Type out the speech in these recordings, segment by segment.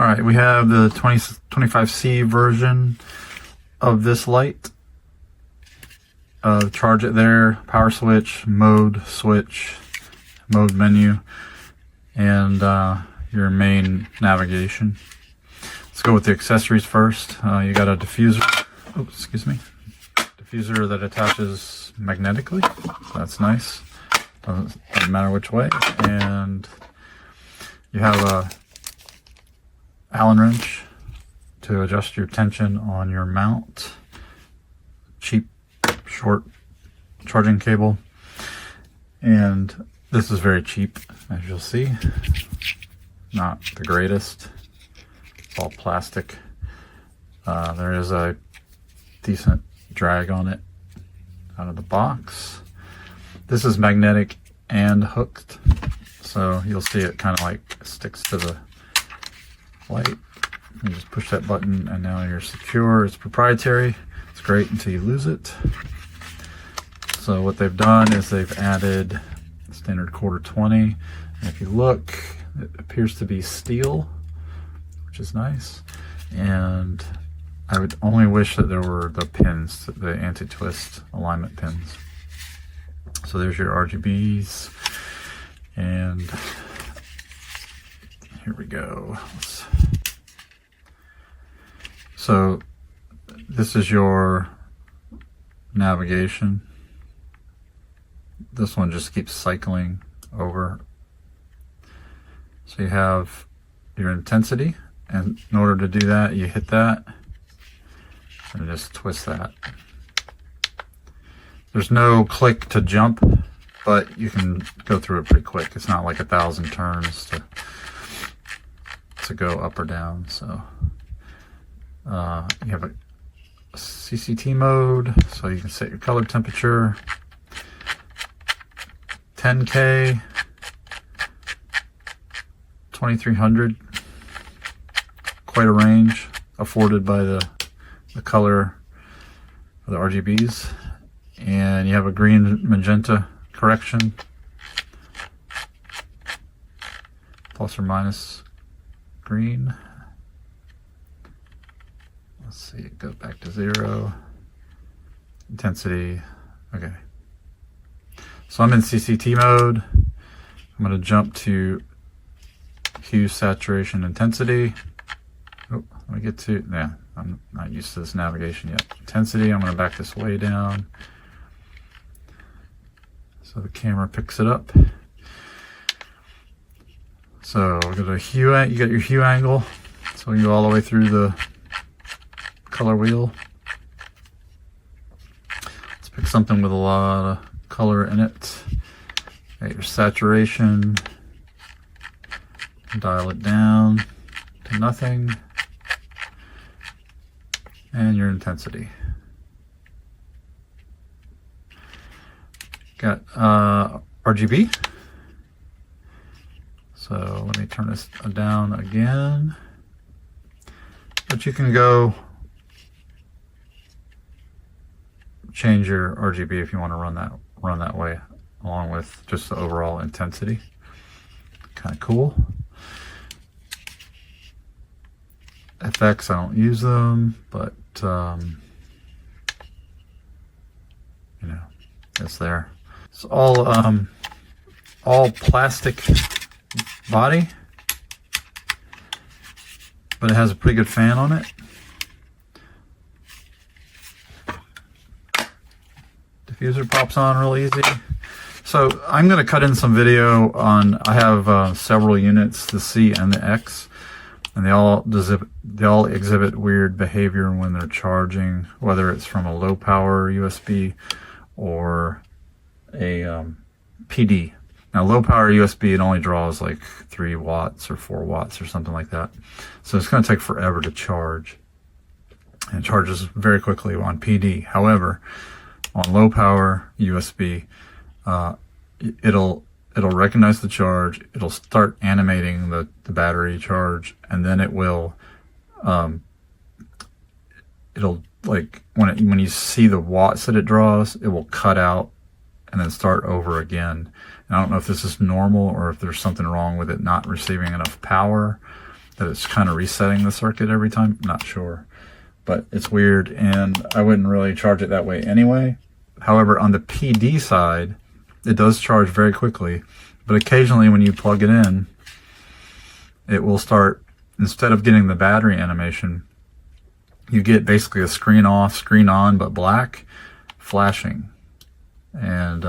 Alright, we have the 25C version of this light. Charge it there, power switch, mode menu, and your main navigation. Let's go with the accessories first. You got a diffuser, diffuser that attaches magnetically. That's nice. Doesn't matter which way. And you have a Allen wrench to adjust your tension on your mount. Cheap, short charging cable. And this is very cheap, as you'll see. Not the greatest. It's all plastic. There is a decent drag on it out of the box. This is magnetic and hooked, so you'll see it kind of like sticks to the light. You just push that button and now you're secure. It's proprietary. It's great until you lose it. So what they've done is they've added standard quarter 20. And if you look, it appears to be steel, which is nice. And I would only wish that there were the pins, the anti-twist alignment pins. So there's your RGBs, and here we go. So this is your navigation. This one just keeps cycling over. So you have your intensity, and in order to do that, you hit that and just twist that. There's no click to jump, but you can go through it pretty quick. It's not like 1,000 turns to go up or down. So you have a CCT mode, so you can set your color temperature. 10K, 2300, quite a range afforded by the color of the RGBs. And you have a green magenta correction, plus or minus green. Let's see, it goes back to 0. Intensity, okay. So I'm in CCT mode. I'm going to jump to hue, saturation, intensity. Oh, let me get to, yeah, I'm not used to this navigation yet. Intensity, I'm going to back this way down so the camera picks it up. So we're going to hue, you got your hue angle, so you go all the way through the color wheel. Let's pick something with a lot of color in it. Got your saturation, dial it down to nothing, and your intensity. Got RGB. So let me turn this down again. But you can go change your RGB if you want to run that way, along with just the overall intensity. Kind of cool. FX, I don't use them, but you know, it's there. It's all plastic body, but it has a pretty good fan on it. Diffuser pops on real easy. So I'm going to cut in some video on, I have several units, the C and the X, and they all exhibit weird behavior when they're charging, whether it's from a low power USB or a PD. Now low power USB, it only draws like 3 watts or 4 watts or something like that. So it's going to take forever to charge, and it charges very quickly on PD. However, on low power USB, it'll recognize the charge, it'll start animating the battery charge, and then it will it'll, like, when you see the watts that it draws, it will cut out and then start over again. And I don't know if this is normal or if there's something wrong with it not receiving enough power, that it's kind of resetting the circuit every time. Not sure, but it's weird, and I wouldn't really charge it that way anyway. However, on the PD side, it does charge very quickly, but occasionally when you plug it in, it will start, instead of getting the battery animation, you get basically a screen off, screen on, but black, flashing. And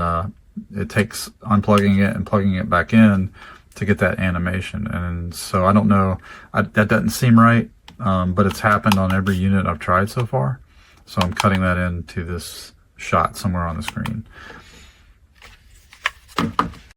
it takes unplugging it and plugging it back in to get that animation. And so I don't know, that doesn't seem right, but it's happened on every unit I've tried so far. So I'm cutting that into this shot somewhere on the screen.